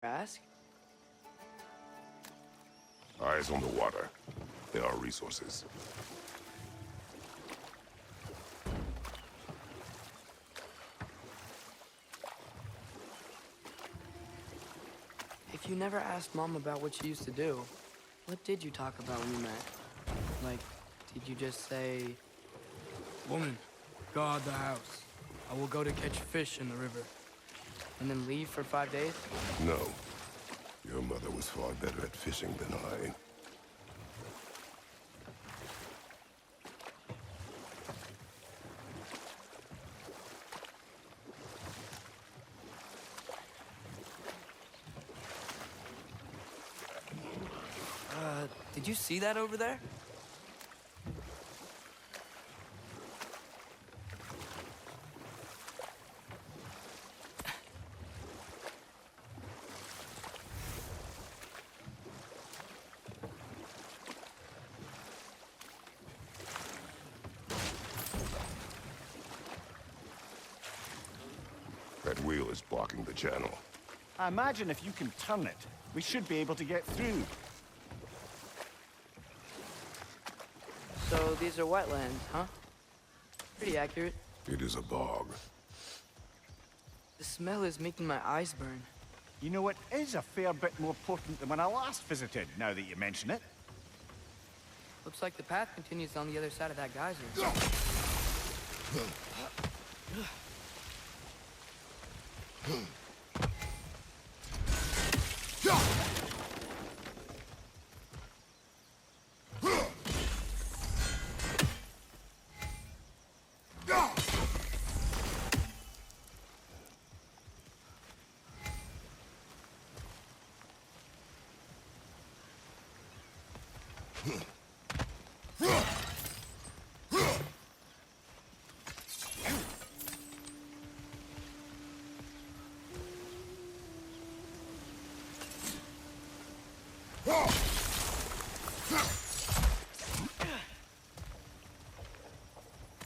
Ask? Eyes on the water. There are resources. If you never asked Mom about what she used to do, what did you talk about when you met? Like, did you just say, "Woman, guard the house. I will go to catch fish in the river," and then leave for 5 days? No. Your mother was far better at fishing than I. Did you see that over there? That wheel is blocking the channel. I imagine if you can turn it, we should be able to get through. So these are wetlands, huh? Pretty accurate. It is a bog. The smell is making my eyes burn. You know, it is a fair bit more potent than when I last visited, now that you mention it. Looks like the path continues on the other side of that geyser.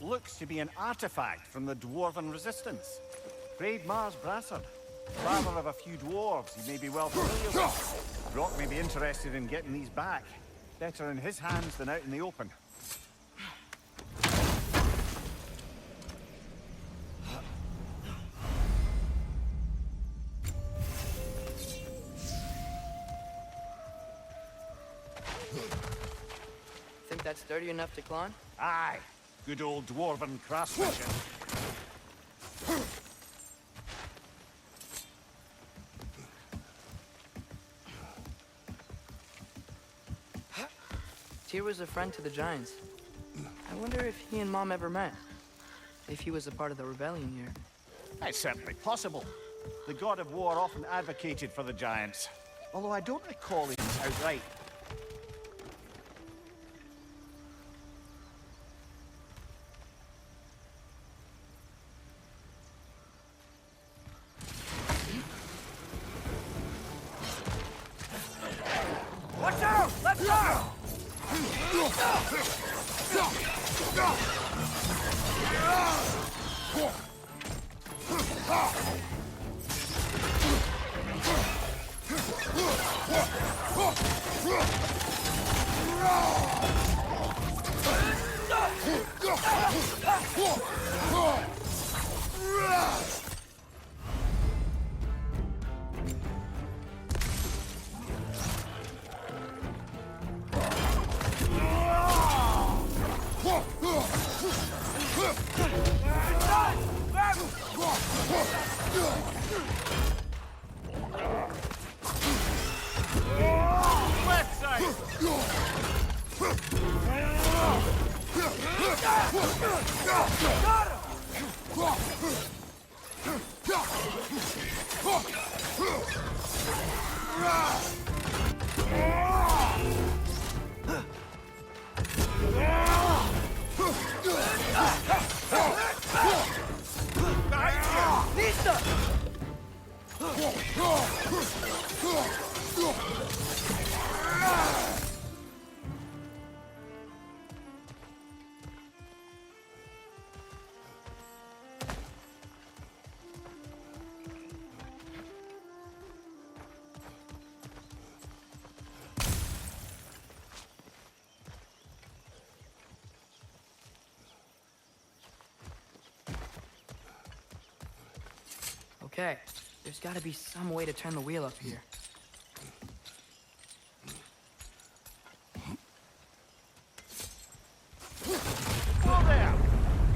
Looks to be an artifact from the Dwarven Resistance. Braid Mars Brassard, father of a few dwarves you may be well familiar with. Brock may be interested in getting these back. Better in his hands than out in the open. Think that's sturdy enough to climb? Aye, good old Dwarven craftsmanship. Tyr was a friend to the Giants. I wonder if he and Mom ever met. If he was a part of the rebellion here. It's certainly possible. The god of war often advocated for the Giants, although I don't recall him outright. Watch out! Let's go! Left side! Okay, there's gotta be some way to turn the wheel up here. Whoa there!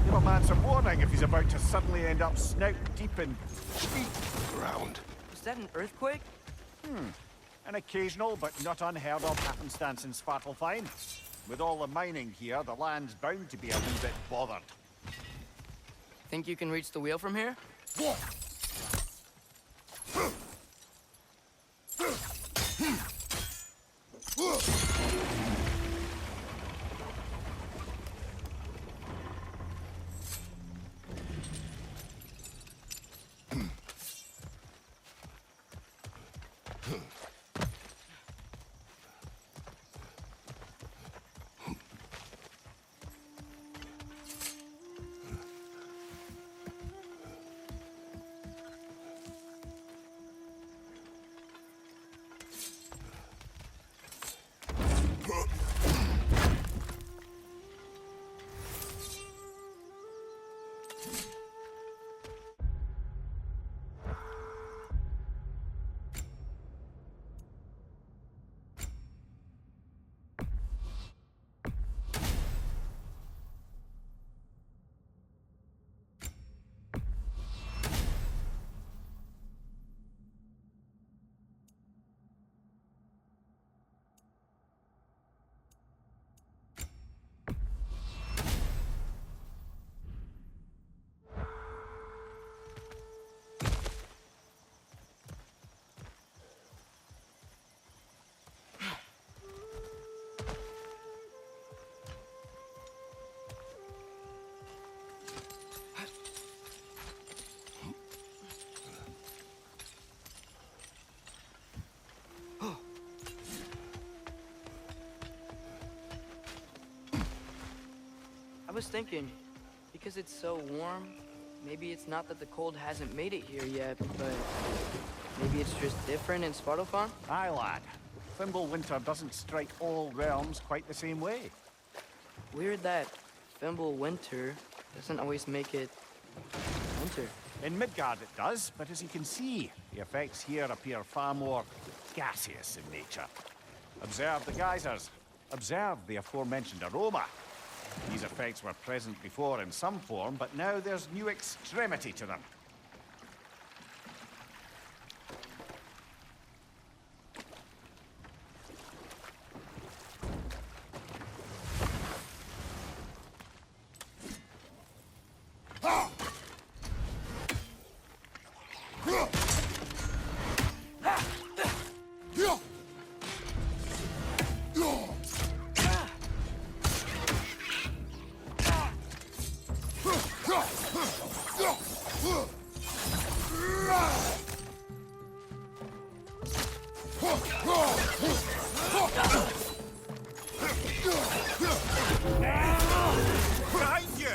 Give a man some warning if he's about to suddenly end up snout deep in sheep. Ground. Was that an earthquake? An occasional but not unheard of happenstance in Svartalfheim. With all the mining here, the land's bound to be a wee bit bothered. Think you can reach the wheel from here? I was thinking, because it's so warm, maybe it's not that the cold hasn't made it here yet, but maybe it's just different in Svartalfheim? Aye, lad. Thimble winter doesn't strike all realms quite the same way. Weird that Fimble winter doesn't always make it winter. In Midgard it does, but as you can see, the effects here appear far more gaseous in nature. Observe the geysers. Observe the aforementioned aroma. These effects were present before in some form, but now there's new extremity to them. Behind you!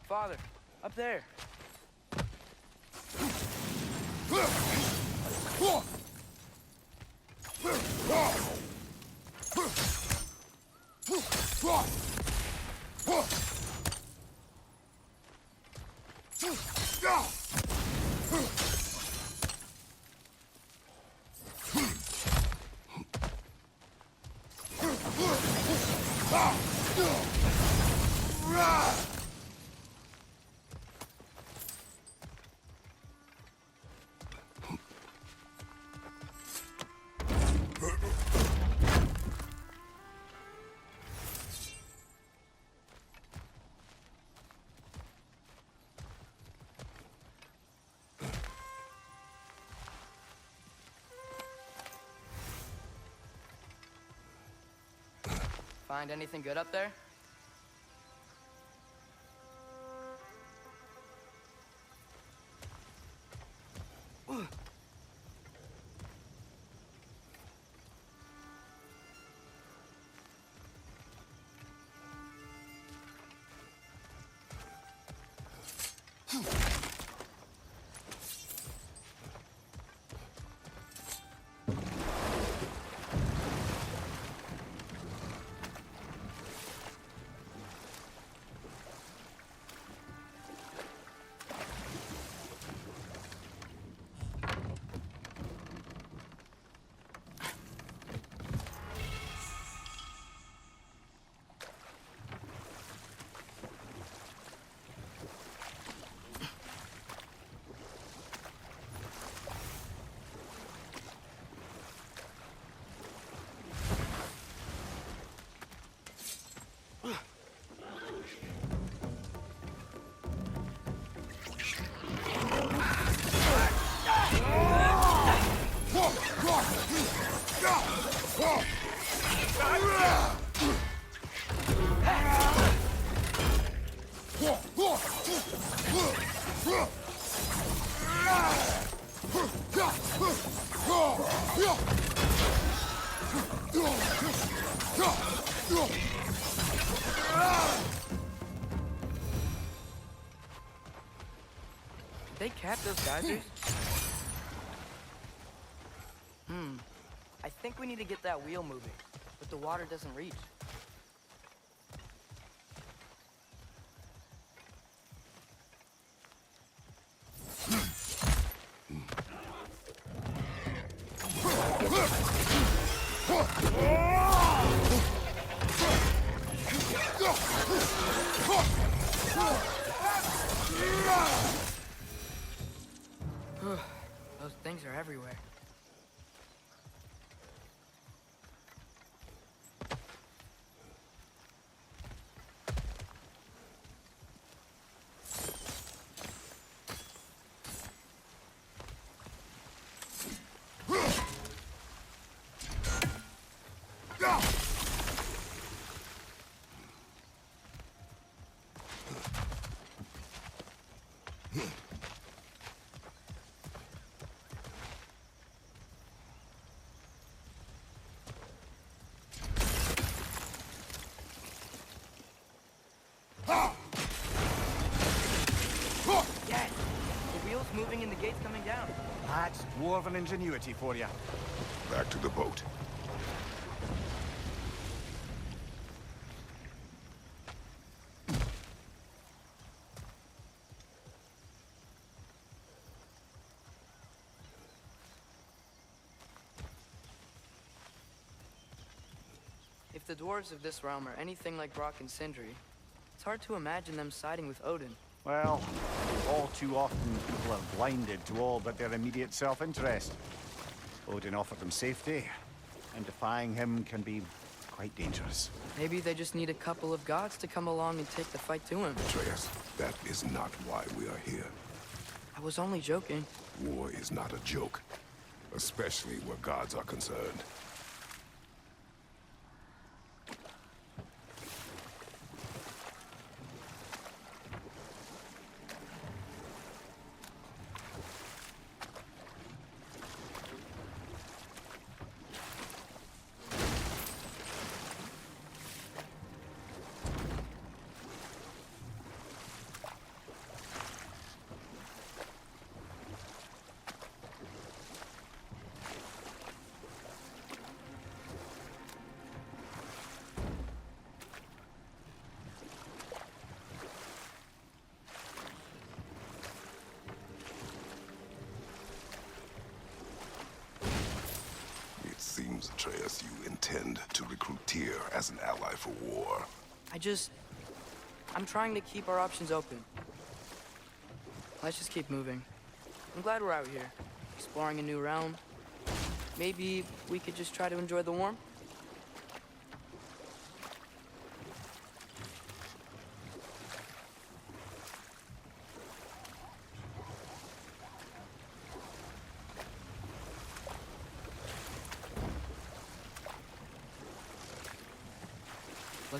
Father, up there. Find anything good up there? They cap those geysers? I think we need to get that wheel moving, but the water doesn't reach. Those things are everywhere. Yes! The wheel's moving and the gate's coming down. That's dwarven ingenuity for you. Back to the boat. If the dwarves of this realm are anything like Brock and Sindri, it's hard to imagine them siding with Odin. Well, all too often people are blinded to all but their immediate self-interest. Odin offered them safety, and defying him can be quite dangerous. Maybe they just need a couple of gods to come along and take the fight to him. Atreus, that is not why we are here. I was only joking. War is not a joke, especially where gods are concerned. Seems, Atreus, you intend to recruit Tyr as an ally for war. I'm trying to keep our options open. Let's just keep moving. I'm glad we're out here, exploring a new realm. Maybe we could just try to enjoy the warmth?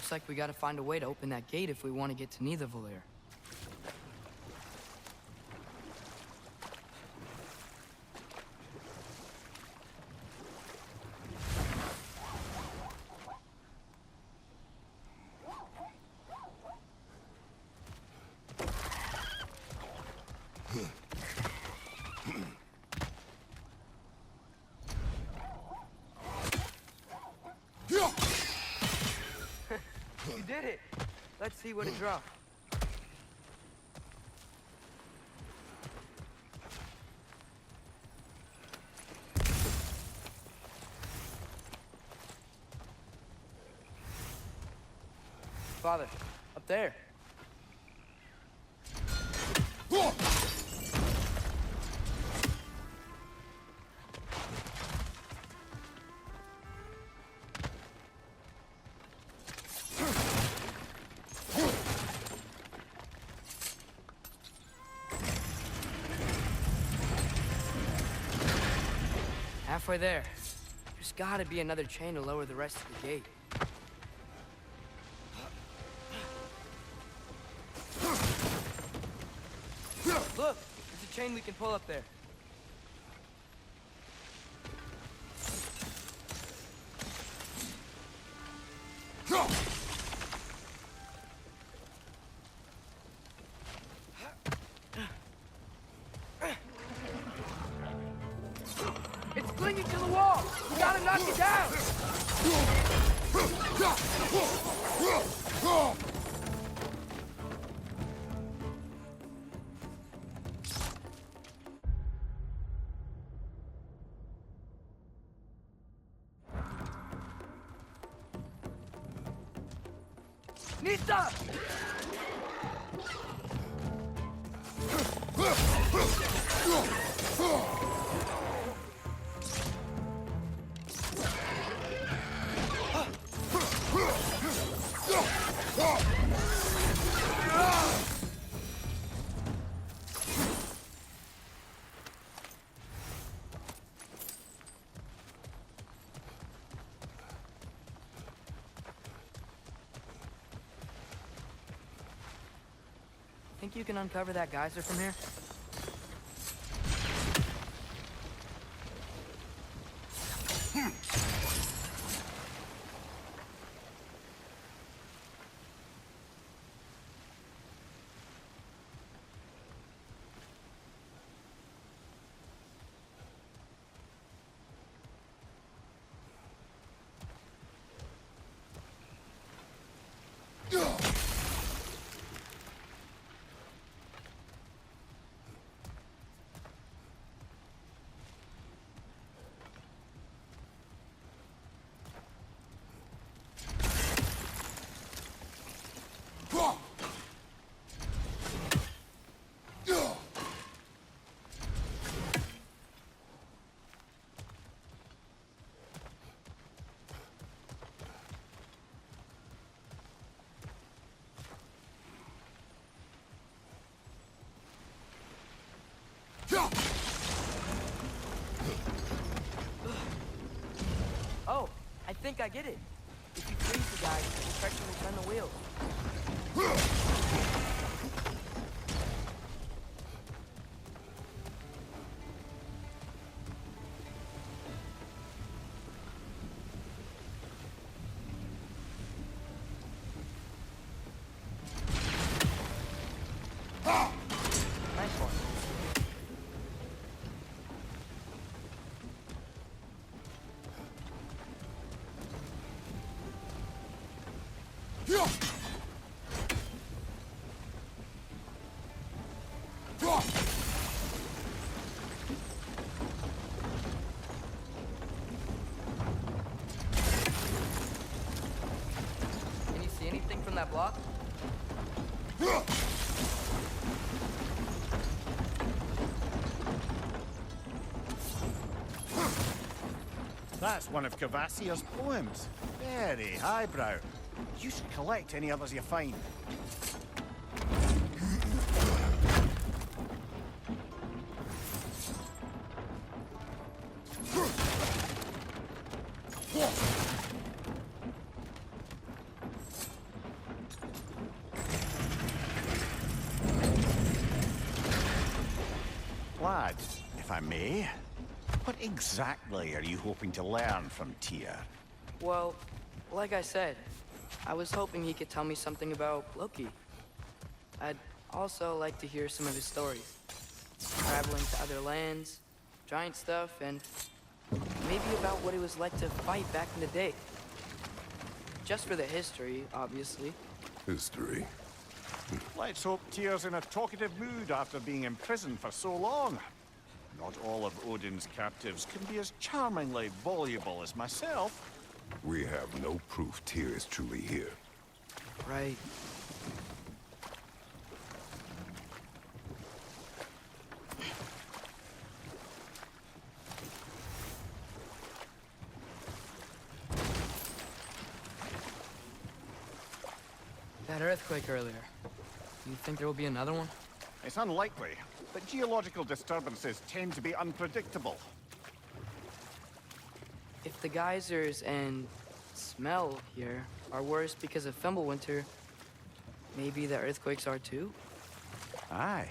Looks like we gotta find a way to open that gate if we want to get to Nidavellir. You did it! Let's see what it dropped. Father, up there. Halfway there. There's gotta be another chain to lower the rest of the gate. Look! There's a chain we can pull up there. It's clinging to the wall! We gotta knock it down! Nita! Think you can uncover that geyser from here? Oh, I think I get it. If you freeze the guy, the pressure will turn the wheel. Nice one. Can you see anything from that block? That's one of Cavassier's poems. Very highbrow. You should collect any others you find. lad, if I may. What exactly are you hoping to learn from Tyr? Well, like I said, I was hoping he could tell me something about Loki. I'd also like to hear some of his stories. Traveling to other lands, giant stuff, and maybe about what it was like to fight back in the day. Just for the history, obviously. History. Let's hope Tyr's in a talkative mood after being imprisoned for so long. Not all of Odin's captives can be as charmingly voluble as myself. We have no proof Tyr is truly here. Right. That earthquake earlier. You think there will be another one? It's unlikely, but geological disturbances tend to be unpredictable. If the geysers and smell here are worse because of Fimbulwinter, maybe the earthquakes are too? Aye.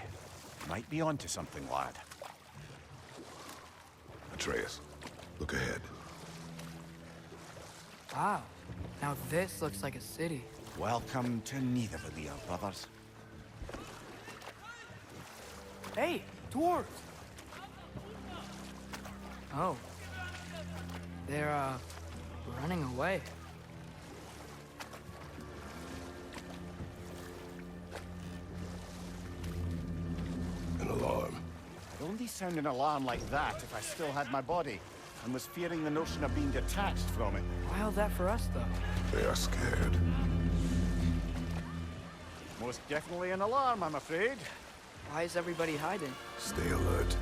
Might be onto something, lad. Atreus, look ahead. Wow. Now this looks like a city. Welcome to Nidavellir, brothers. Hey, dwarves! Oh. They're, running away. An alarm. I'd only sound an alarm like that if I still had my body, and was fearing the notion of being detached from it. Wild that for us, though. They are scared. Most definitely an alarm, I'm afraid. Why is everybody hiding? Stay alert.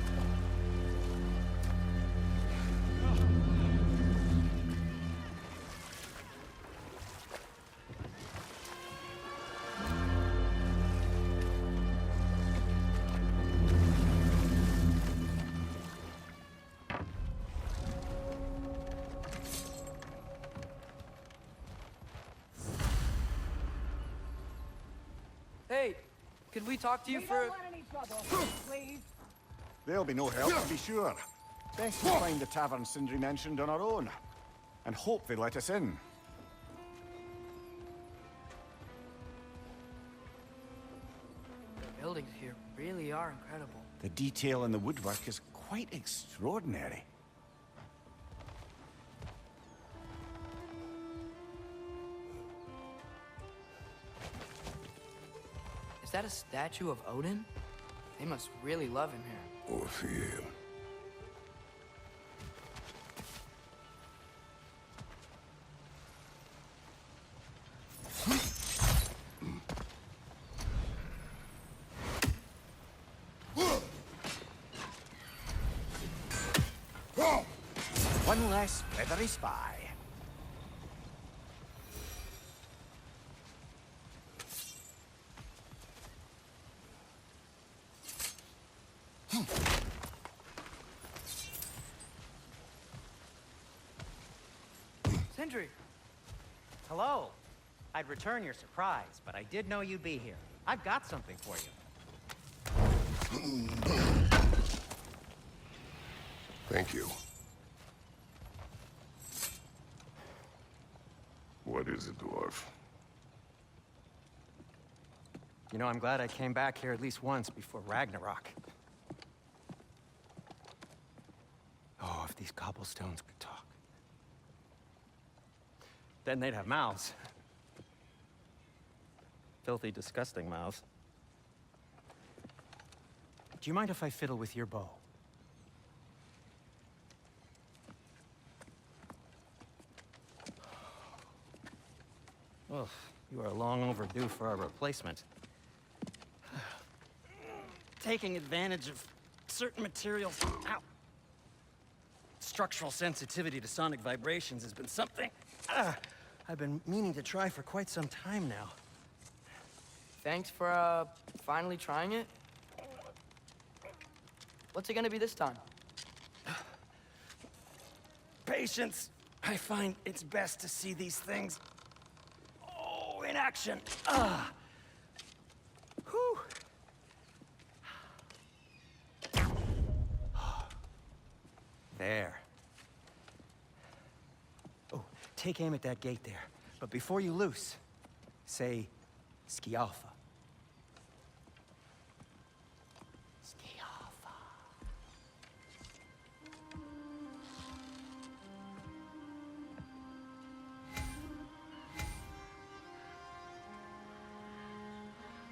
Hey, could we talk to you for... There'll be no help, to be sure. Best to find the tavern Sindri mentioned on our own. And hope they let us in. The buildings here really are incredible. The detail in the woodwork is quite extraordinary. Is that a statue of Odin? They must really love him here. Or fear him. One less feathery spy. Sindri! Hello. I'd return your surprise, but I did know you'd be here. I've got something for you. Thank you. What is it, dwarf? You know, I'm glad I came back here at least once before Ragnarok. Oh, if these cobblestones could talk. Then they'd have mouths. Filthy, disgusting mouths. Do you mind if I fiddle with your bow? Well, you are long overdue for a replacement. Taking advantage of certain materials. Ow. Structural sensitivity to sonic vibrations has been something I've been meaning to try for quite some time now. Thanks for, finally trying it. What's it gonna be this time? Patience. I find it's best to see these things, in action. Whew. There. Oh, take aim at that gate there. But before you loose, say, Skialfa. Skialfa.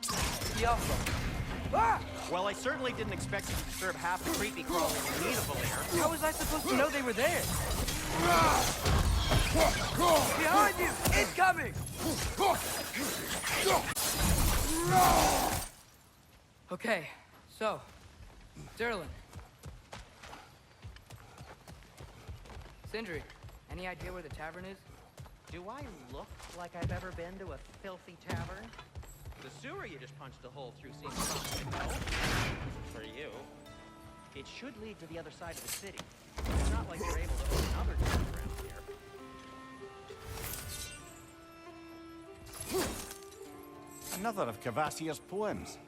Skialfa. Ah! Well, I certainly didn't expect you to disturb half the creepy crawlers in need of a lair. How was I supposed to know they were there? Behind you! Incoming! Okay, so, Derlin. Sindri, any idea where the tavern is? Do I look like I've ever been to a filthy tavern? The sewer you just punched a hole through seems promising, no? For you. It should lead to the other side of the city. It's not like you're able to open other doors around here. Another of Kvasir's poems.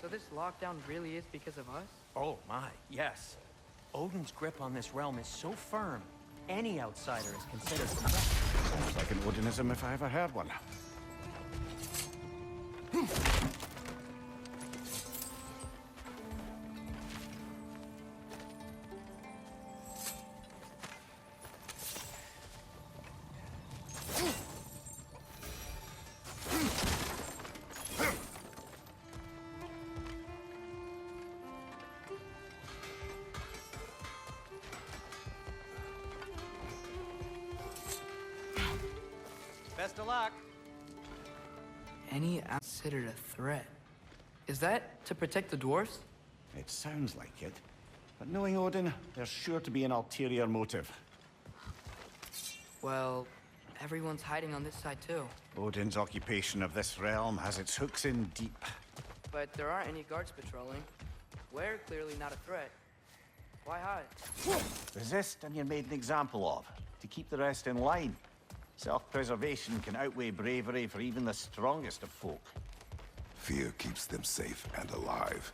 So this lockdown really is because of us? Oh my, yes. Odin's grip on this realm is so firm, any outsider is considered a threat. Sounds like an Odinism if I ever heard one. Best of luck. Any considered a threat? Is that to protect the dwarves? It sounds like it. But knowing Odin, there's sure to be an ulterior motive. Well, everyone's hiding on this side too. Odin's occupation of this realm has its hooks in deep. But there aren't any guards patrolling. We're clearly not a threat. Why hide? Resist and you're made an example of, to keep the rest in line. Self-preservation can outweigh bravery for even the strongest of folk. Fear keeps them safe and alive.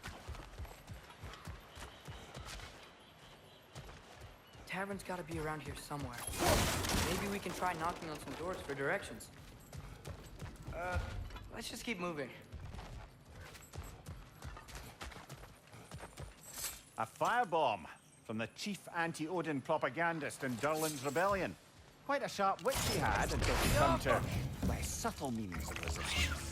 Tavern's gotta be around here somewhere. Maybe we can try knocking on some doors for directions. Let's just keep moving. A firebomb from the chief anti-Odin propagandist in Durlin's rebellion. Quite a sharp wit he had until he come to less subtle means of resistance.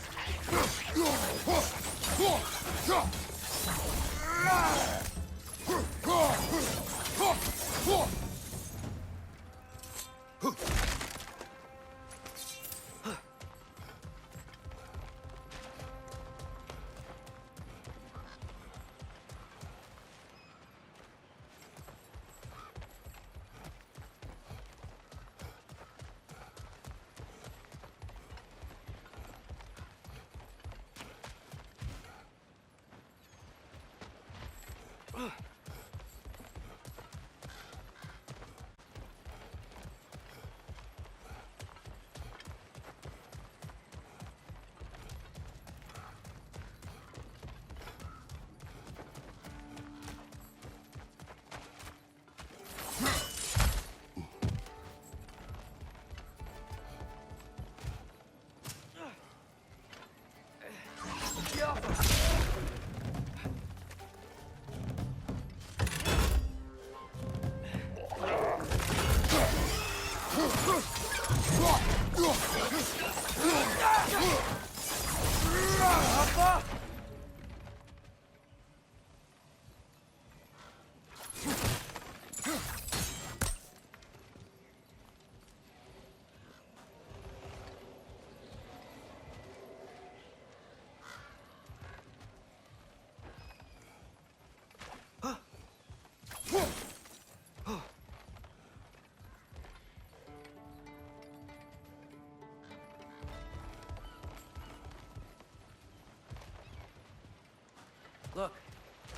Look,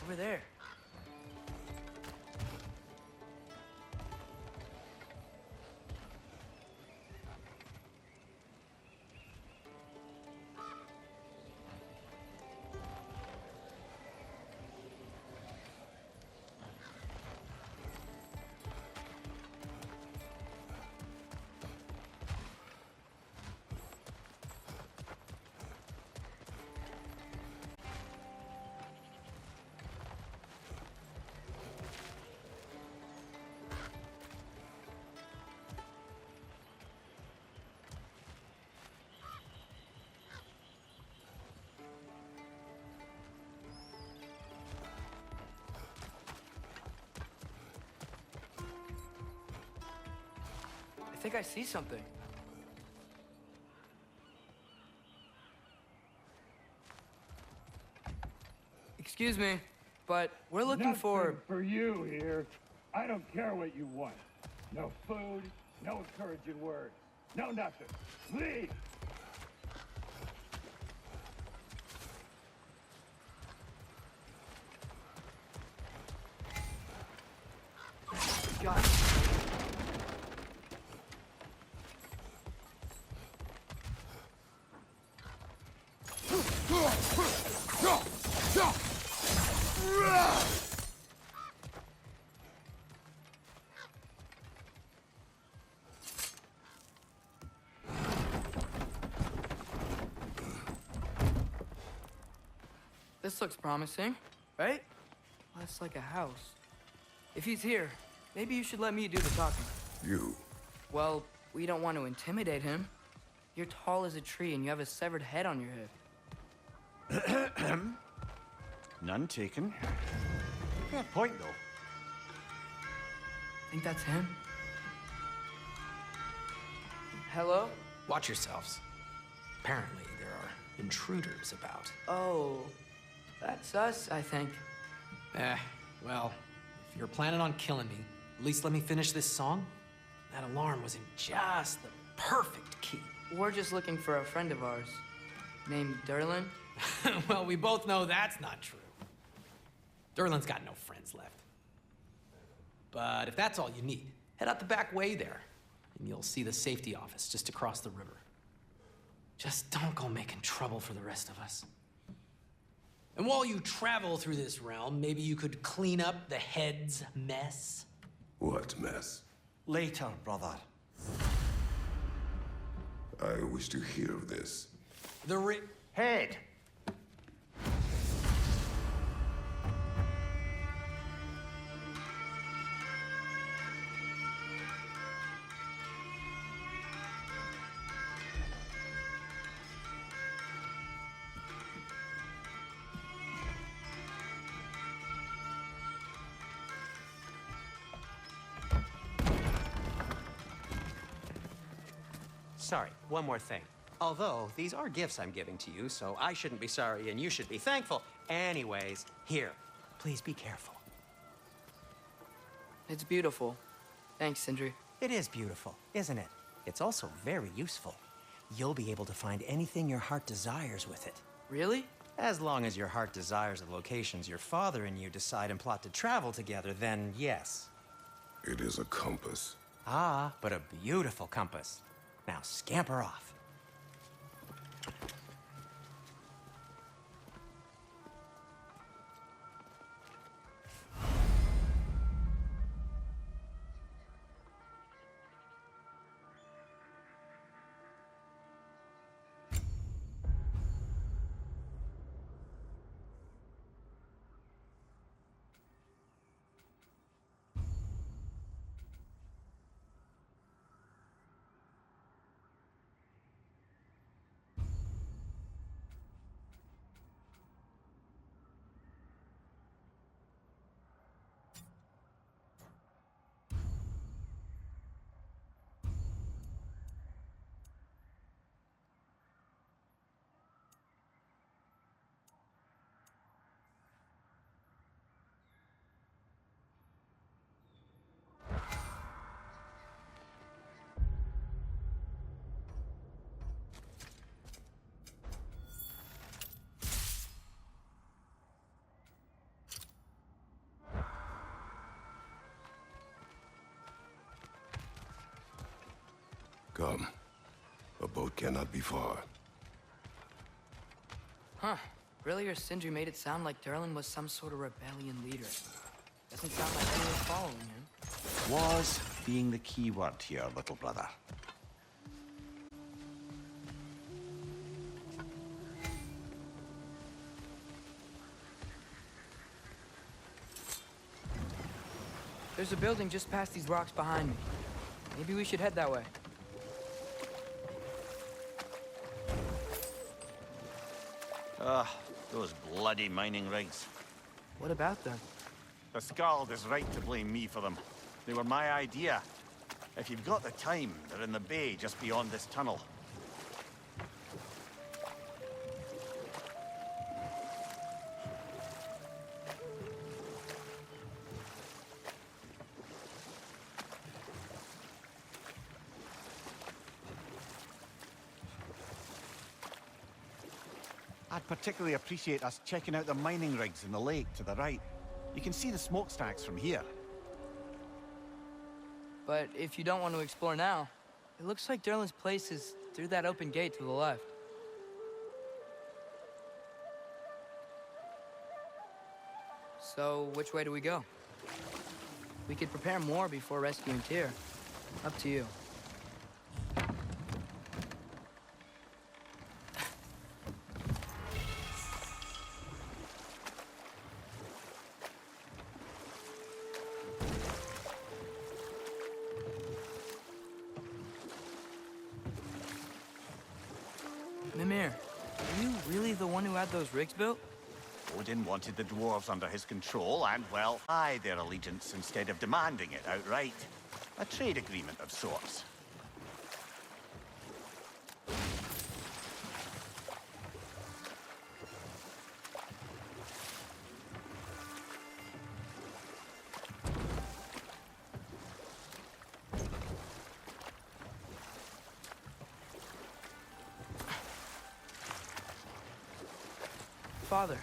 over there. I think I see something. Excuse me, but we're looking for you here. I don't care what you want. No food, no encouraging words, no nothing. Leave! God. This looks promising, right? Well, that's like a house. If he's here, maybe you should let me do the talking. You? Well, we don't want to intimidate him. You're tall as a tree and you have a severed head on your hip. None taken. Fair point, though. Think that's him? Hello? Watch yourselves. Apparently, there are intruders about. Oh, that's us, I think. Well, if you're planning on killing me, at least let me finish this song. That alarm was in just the perfect key. We're just looking for a friend of ours named Derlin. Well, we both know that's not true. Derlin's got no friends left. But if that's all you need, head out the back way there, and you'll see the safety office just across the river. Just don't go making trouble for the rest of us. And while you travel through this realm, maybe you could clean up the head's mess. What mess? Later, brother. I wish to hear of this. Head! Sorry, one more thing. Although, these are gifts I'm giving to you, so I shouldn't be sorry and you should be thankful. Anyways, here, please be careful. It's beautiful. Thanks, Sindri. It is beautiful, isn't it? It's also very useful. You'll be able to find anything your heart desires with it. Really? As long as your heart desires the locations your father and you decide and plot to travel together, then yes. It is a compass. Ah, but a beautiful compass. Now scamper off. Come. A boat cannot be far. Huh. Earlier, Sindri made it sound like Durlin was some sort of rebellion leader. Doesn't sound like anyone's following him. Was being the key word here, little brother. There's a building just past these rocks behind me. Maybe we should head that way. Those bloody mining rigs. What about them? The Skald is right to blame me for them. They were my idea. If you've got the time, they're in the bay just beyond this tunnel. I'd particularly appreciate us checking out the mining rigs in the lake to the right. You can see the smokestacks from here. But if you don't want to explore now, it looks like Durlin's place is through that open gate to the left. So, which way do we go? We could prepare more before rescuing Tyr. Up to you. Mimir, are you really the one who had those rigs built? Odin wanted the dwarves under his control and, well, buy their allegiance instead of demanding it outright. A trade agreement of sorts. Father,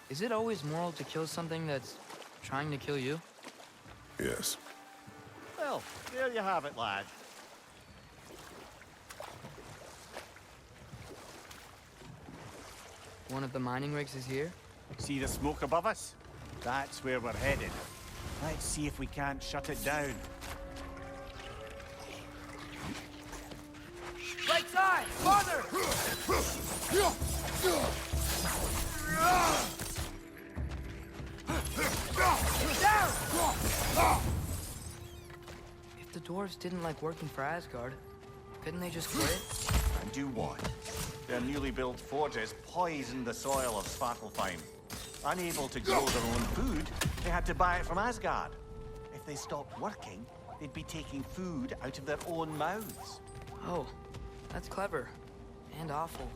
is it always moral to kill something that's trying to kill you? Yes. Well, there you have it, lad. One of the mining rigs is here? See the smoke above us? That's where we're headed. Let's see if we can't shut it down. Right side! Father! Down! If the dwarves didn't like working for Asgard, couldn't they just quit? And do what? Their newly built forges poisoned the soil of Svartalfheim. Unable to grow their own food, they had to buy it from Asgard. If they stopped working, they'd be taking food out of their own mouths. Oh, that's clever. And awful.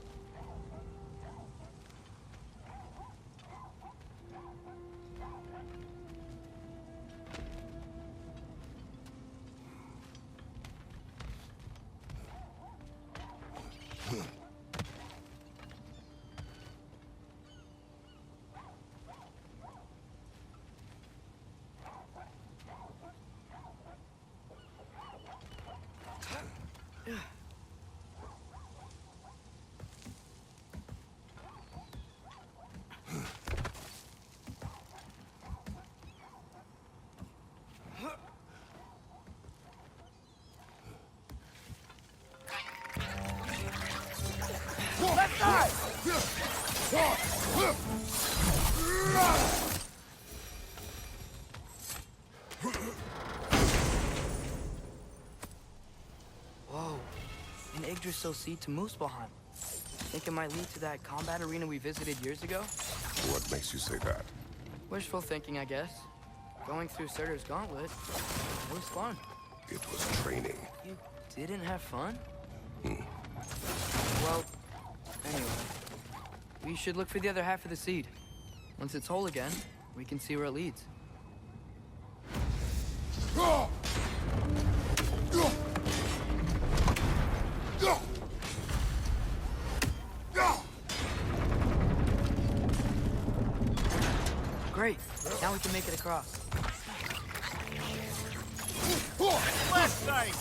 Left side! Whoa. An Yggdrasil seed to Muspelheim. Think it might lead to that combat arena we visited years ago? What makes you say that? Wishful thinking, I guess. Going through Surtur's gauntlet, it was fun. It was training. You didn't have fun? Well, anyway. We should look for the other half of the seed. Once it's whole again, we can see where it leads. Great. Now we can make it across. Left side!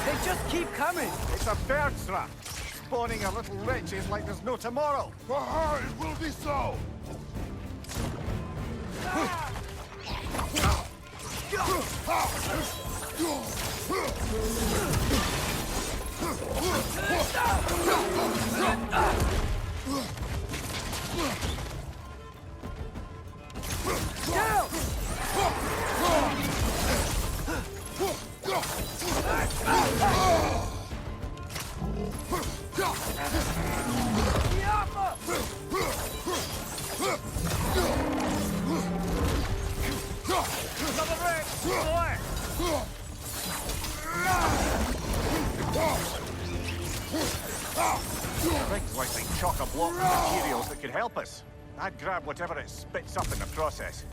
They just keep coming! It's a bird trap, spawning our little wretches like there's no tomorrow. For her, it will be so! Another wretch! Boy! Things like they chock-a-block with materials that could help us. I'd grab whatever it spits up in the process.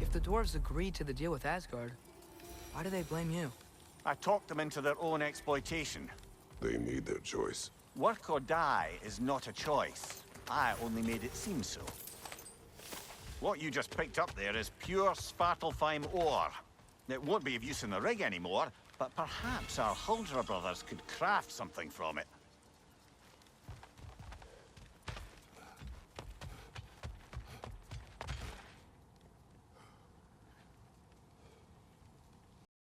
If the dwarves agreed to the deal with Asgard, why do they blame you? I talked them into their own exploitation. They made their choice. Work or die is not a choice. I only made it seem so. What you just picked up there is pure Svartalfheim ore. It won't be of use in the rig anymore, but perhaps our Huldra brothers could craft something from it.